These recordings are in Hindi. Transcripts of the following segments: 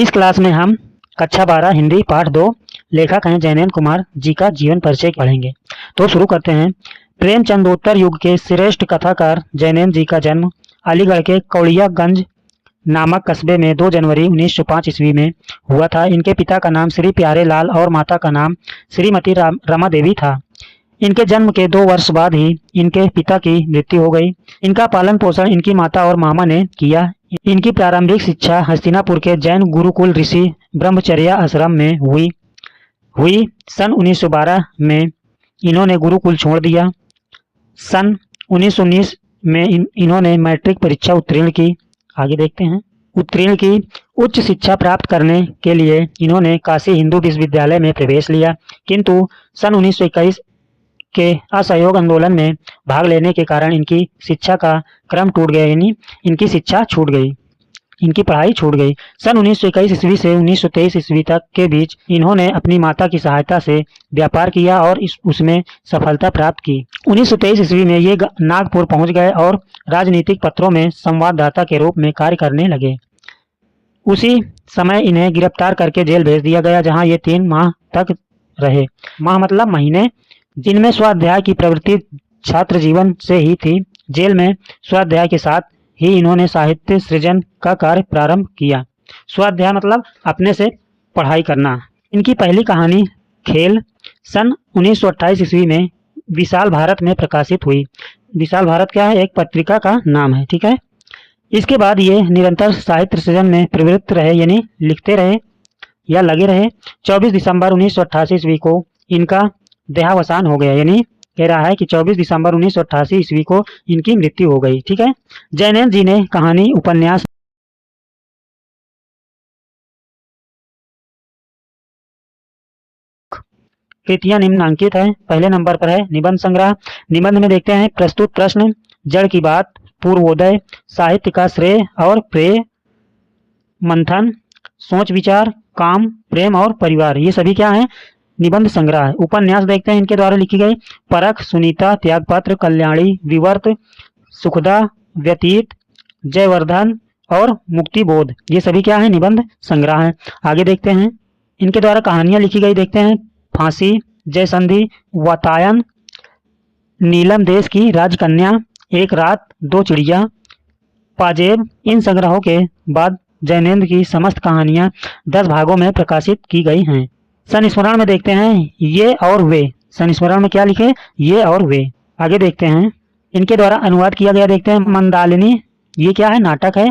इस क्लास में हम कक्षा 12 हिंदी पाठ 2 लेखक हैं जैनेन्द्र कुमार जी का जीवन परिचय पढ़ेंगे। तो शुरू करते हैं। प्रेमचंदोत्तर युग के श्रेष्ठ कथाकार जैनेन्द्र जी का जन्म अलीगढ़ के कौड़ियागंज नामक कस्बे में 2 जनवरी 1905 ईस्वी में हुआ था। इनके पिता का नाम श्री प्यारे लाल और माता का नाम श्रीमती रमा देवी था। इनके जन्म के 2 वर्ष बाद ही इनके पिता की मृत्यु हो गई। इनका पालन पोषण इनकी माता और मामा ने किया। इनकी प्रारंभिक शिक्षा हस्तिनापुर के जैन गुरुकुल ऋषि ब्रह्मचर्या आश्रम में हुई। सन 1912 में इन्होंने गुरुकुल छोड़ दिया। सन 1919 में इन्होंने मैट्रिक परीक्षा उत्तीर्ण की। आगे देखते हैं। उत्तीर्ण की उच्च शिक्षा प्राप्त करने के लिए इन्होंने काशी हिंदू विश्वविद्यालय में प्रवेश लिया, किंतु सन 1921 के असहयोग आंदोलन में भाग लेने के कारण इनकी शिक्षा का क्रम टूट गया, यानी इनकी शिक्षा छूट गई, इनकी पढ़ाई छूट गई। सन 1921 ईस्वी से 1923 ईस्वी तक के बीच इन्होंने अपनी माता की सहायता से व्यापार किया और उसमें सफलता प्राप्त की। 1923 ईस्वी में ये नागपुर पहुंच गए और राजनीतिक पत्रों में संवाददाता के रूप में कार्य करने लगे। उसी समय इन्हें गिरफ्तार करके जेल भेज दिया गया, जहां ये 3 माह तक रहे। माह मतलब महीने, जिनमें स्वाध्याय की प्रवृत्ति छात्र जीवन से ही थी। जेल में स्वाध्याय के साथ ही इन्होंने साहित्य सृजन का कार्य प्रारंभ किया। स्वाध्याय मतलब अपने से पढ़ाई करना। इनकी पहली कहानी खेल सन 1928 ईस्वी में विशाल भारत में प्रकाशित हुई। विशाल भारत क्या है? एक पत्रिका का नाम है, ठीक है। इसके बाद ये निरंतर साहित्य सृजन में प्रवृत्त रहे, यानी लिखते रहे या लगे रहे। 24 दिसंबर 1988 ईस्वी को इनका देहावसान हो गया, यानी कह रहा है कि 24 दिसंबर 1988 ईस्वी को इनकी मृत्यु हो गई, ठीक है। जैनेन्द्र जी ने कहानी, उपन्यास, कृतियां निम्नांकित है। पहले नंबर पर है निबंध संग्रह। निबंध में देखते हैं प्रस्तुत प्रश्न, जड़ की बात, पूर्वोदय, साहित्य का श्रेय और प्रेय, मंथन, सोच विचार, काम, प्रेम और परिवार, ये सभी क्या है? निबंध संग्रह है। उपन्यास देखते हैं इनके द्वारा लिखी गई। परख, सुनीता, त्यागपत्र, कल्याणी, विवर्त, सुखदा, व्यतीत, जयवर्धन और मुक्तिबोध, ये सभी क्या है? निबंध संग्रह है। आगे देखते हैं इनके द्वारा कहानियां लिखी गई। देखते हैं फांसी, जयसंधि, वातायन, नीलम देश की राजकन्या, एक रात, 2 चिड़िया, पाजेब। इन संग्रहों के बाद जैनेन्द्र की समस्त कहानियां 10 भागों में प्रकाशित की गई हैं। संस्मरण में देखते हैं ये और वे। संस्मरण में क्या लिखे? ये और वे। आगे देखते हैं इनके द्वारा अनुवाद किया गया। देखते हैं मंदालिनी, ये क्या है? नाटक है।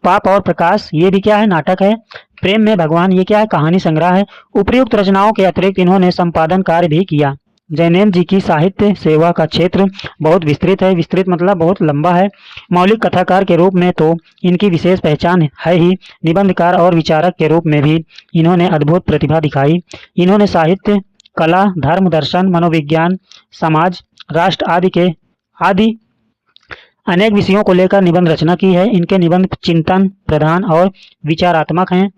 पाप और प्रकाश, ये भी क्या है? नाटक है। प्रेम में भगवान, ये क्या है? कहानी संग्रह है। उपयुक्त रचनाओं के अतिरिक्त इन्होंने संपादन कार्य भी किया। जैनेन्द्र जी की साहित्य सेवा का क्षेत्र बहुत विस्तृत है। विस्तृत मतलब बहुत लंबा है। मौलिक कथाकार के रूप में तो इनकी विशेष पहचान है ही, निबंधकार और विचारक के रूप में भी इन्होंने अद्भुत प्रतिभा दिखाई। इन्होंने साहित्य, कला, धर्म, दर्शन, मनोविज्ञान, समाज, राष्ट्र आदि अनेक विषयों को लेकर निबंध रचना की है। इनके निबंध चिंतन प्रधान और विचारात्मक हैं।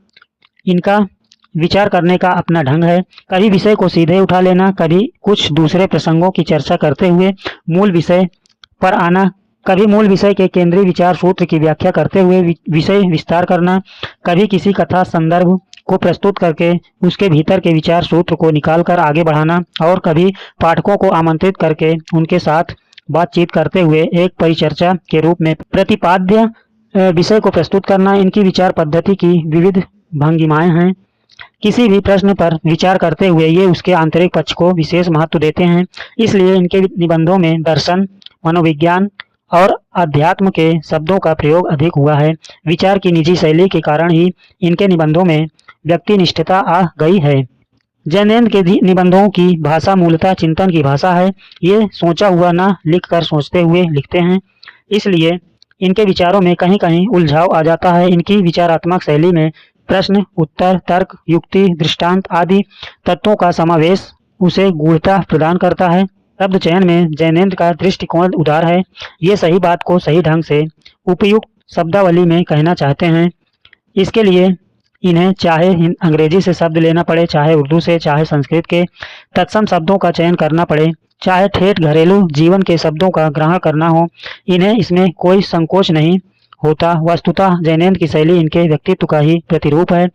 इनका विचार करने का अपना ढंग है। कभी विषय को सीधे उठा लेना, कभी कुछ दूसरे प्रसंगों की चर्चा करते हुए मूल विषय पर आना, कभी मूल विषय के केंद्रीय विचार सूत्र की व्याख्या करते हुए विषय विस्तार करना, कभी किसी कथा संदर्भ को प्रस्तुत करके उसके भीतर के विचार सूत्र को निकालकर आगे बढ़ाना, और कभी पाठकों को आमंत्रित करके उनके साथ बातचीत करते हुए एक परिचर्चा के रूप में प्रतिपाद्य विषय को प्रस्तुत करना। इनकी विचार पद्धति की विविध भंगिमाएं हैं। किसी भी प्रश्न पर विचार करते हुए ये उसके आंतरिक पक्ष को विशेष महत्व देते हैं। इसलिए इनके निबंधों में दर्शन, मनोविज्ञान और अध्यात्म के शब्दों का प्रयोग अधिक हुआ है। विचार की निजी शैली के कारण ही इनके निबंधों में व्यक्तिनिष्ठता आ गई है। जैनेन्द्र के निबंधों की भाषा मूलतः चिंतन की भाषा है। ये सोचा हुआ न लिखकर सोचते हुए लिखते हैं, इसलिए इनके विचारों में कहीं कहीं उलझाव आ जाता है। इनकी विचारात्मक शैली में प्रश्न, उत्तर, तर्क, युक्ति, दृष्टांत आदि तत्वों का समावेश उसे गूढ़ता प्रदान करता है। शब्द चयन में जैनेन्द्र का दृष्टिकोण उदार है। ये सही बात को सही ढंग से उपयुक्त शब्दावली में कहना चाहते हैं। इसके लिए इन्हें चाहे अंग्रेजी से शब्द लेना पड़े, चाहे उर्दू से, चाहे संस्कृत के तत्सम शब्दों का चयन करना पड़े, चाहे ठेठ घरेलू जीवन के शब्दों का ग्रहण करना हो, इन्हें इसमें कोई संकोच नहीं होता। वस्तुतः जैनेन्द्र की शैली इनके व्यक्तित्व का ही प्रतिरूप है।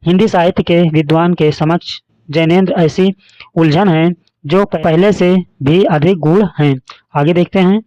हिंदी साहित्य के विद्वान के समक्ष जैनेन्द्र ऐसी उलझन है जो पहले से भी अधिक गूढ़ हैं। आगे देखते हैं।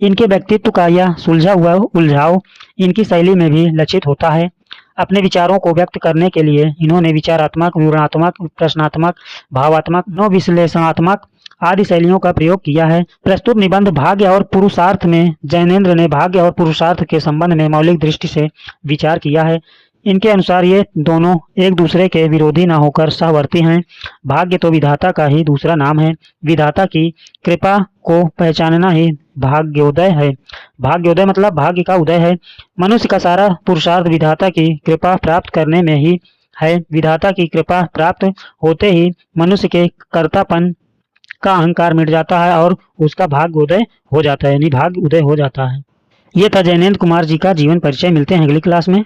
इनके व्यक्तित्व का यह सुलझा हुआ उलझाव इनकी शैली में भी लक्षित होता है। अपने विचारों को व्यक्त करने के लिए इन्होंने विचारात्मक, विवरणात्मक, प्रश्नात्मक, भावात्मक, मनोविश्लेषणात्मक आदि शैलियों का प्रयोग किया है। प्रस्तुत निबंध भाग्य और पुरुषार्थ में जैनेन्द्र ने भाग्य और पुरुषार्थ के संबंध में मौलिक दृष्टि से विचार किया है। इनके अनुसार ये दोनों एक दूसरे के विरोधी न होकर सहवर्ती हैं। भाग्य तो विधाता का ही दूसरा नाम है। विधाता की कृपा को पहचानना ही भाग्योदय है। भाग्योदय मतलब भाग्य का उदय है। मनुष्य का सारा पुरुषार्थ विधाता की कृपा प्राप्त करने में ही है। विधाता की कृपा प्राप्त होते ही मनुष्य के कर्तापन का अहंकार मिट जाता है और उसका भाग्योदय हो जाता है, यानी भाग्य उदय हो जाता है। ये था जैनेन्द्र कुमार जी का जीवन परिचय। मिलते हैं अगली क्लास में।